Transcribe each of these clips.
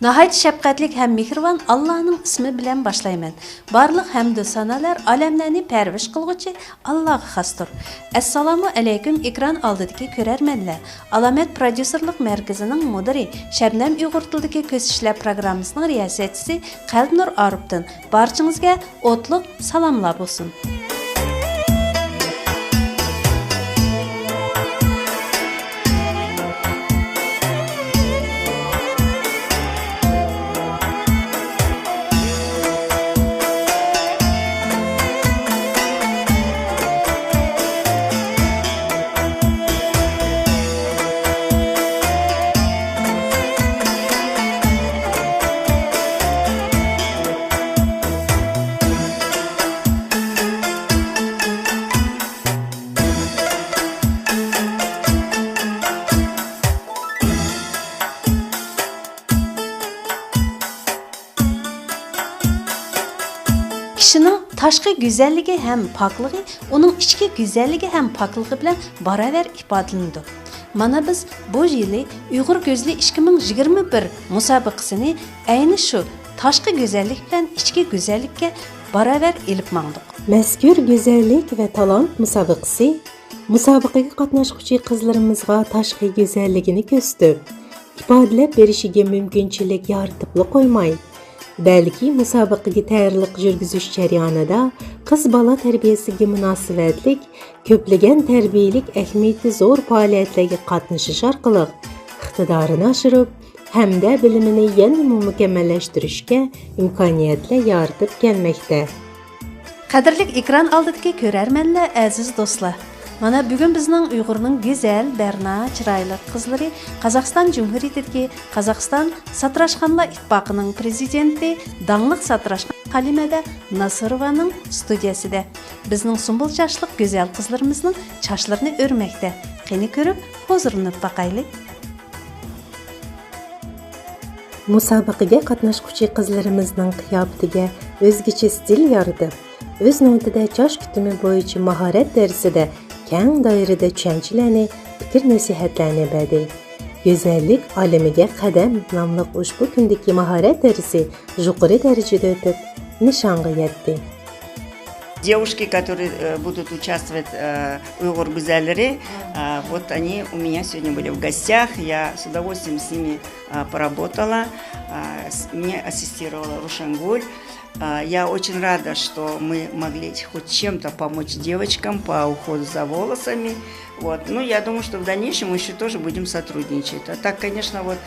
Nəhayət şəfqətlik həm mehriban Allah'ın ismi bilan başlayman. Barlıq həmdü sanalar aləmlərini pərviş qılğıcı Allah'a xasdır. Assalamu alaykum ekran aldidagi ko'rarmanlar. Alamet prodüserlik mərkəzinin müdiri Şəbnəm Uyğur tilidagi ko'z işlər proqramımızın riyasətçisi Qalbnur Arıbdan barchangizga o'tliq salomlar bo'lsin. Kişinin taşqi güzelligi hem pakligi, onun içki güzelligi hem pakligi bilan baravar ifodalanadi. Mana biz bu yili Uyg'ur gözli 2021 musobaqasini ayni shu taşqi güzellik bilan içki güzellikka baravar elib mangdik. Mazkur go'zallik va talant musobaqasi musobaqaga qatnashuvchi qizlarimizga tashqi go'zalligini ko'rsatib, ifodalab berishiga mumkinchilik yaratib qo'ymay, balki musobaqaga tayyorlik yurgizish jarayonida qiz bola tarbiyasiga munosabatlik ko'plagan tarbiyalik ahamiyati zo'r faoliyatlarga qatnashish orqali iqtidorini oshirib hamda bilimini yanada mukammallashtirishga imkoniyatlar yaratib kelmoqda. Qadrli ekran oldidagi ko'rarmanlar, aziz do'stlar. Mana bugun bizning Uyg'urning go'zal, barna, chiroyli qizlari Qozog'iston Jumhuriyatidagi Qozog'iston Satrashxonlar ittifoqining prezidenti dangliq Satrashxon Halimada Nasirovaning studiyasida bizning sumbul chashliq go'zal qizlarimizning chashlarini o'rmoqda. Qani ko'rib, hozirlanib baqaylik. Musobaqaga qatnashuvchi qizlarimizning qiyofatiga o'zgacha stil yaratib, o'z navbatida chosh kutumi bo'yicha mahorat darsida keng doirada tushunchalarni, fikr-nasihatlarni berdi. Go'zallik olamiga qadam nomli ushbu kundagi mahorat darsi yuqori darajada o'tib, nishonga yetdi. Девушки, которые будут участвовать в Уйгур Гузалере, вот они у меня сегодня были в гостях. Я с удовольствием с ними поработала. Мне ассистировала Рушангуль. Я очень рада, что мы могли хоть чем-то помочь девочкам по уходу за волосами. Вот. Ну, я думаю, что в дальнейшем мы еще тоже будем сотрудничать. А так, конечно, вот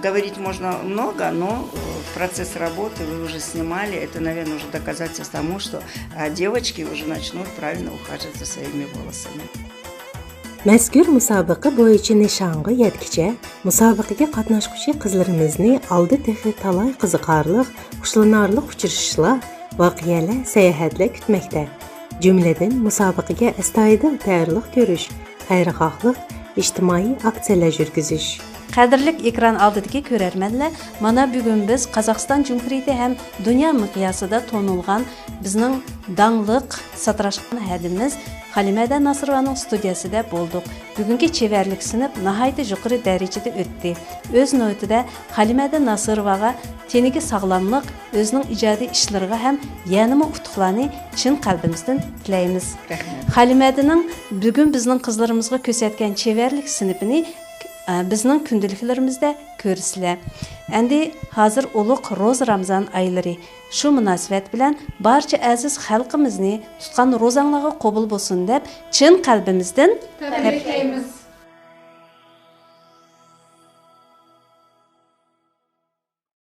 говорить можно много, но процесс работы вы уже снимали. Это, наверное, уже доказательство тому, что девочки уже начнут правильно ухаживать за своими волосами. Mazkur musobaqa bo'yicha nishonga yetkicha musobaqaga qatnashuvchi qizlarimizni oldi texi talay qiziqarli, xushlanarli uchrashishlar, voqealar, sayohatlar kutmoqda. Jumladan musobaqaga astoydil tayyorlik ko'rish, xayrixohlik, ijtimoiy aksiyalar yurgizish. Qadrli ekran oldidagi ko'rarmanlar, mana bugun biz Qozog'iston Jumhuriyati ham dunyo miqyosida tanilgan bizning dangliq Satrashxon hadimiz Halimada Nasirovaning studiyasida bo'ldik. Bugungi chevarlik sinib nihoyat yuqori darajada o'tdi. O'z navbatida Halimada Nasirovaga teniga sog'lomlik, o'zining ijodiy ishlariga ham yanama utuqlarni chin qalbimizdan tilaymiz. Halimadaning bugun bizning qizlarimizga ko'rsatgan chevarlik sinibini bizning kundaliklarimizda ko'rsizlar. Endi hozir ulug' ro'z Ramazon oylari. Shu munosabat bilan barcha aziz xalqimizni tutgan ro'zanglarga qabul bo'lsin deb chin qalbimizdan tabriklaymiz.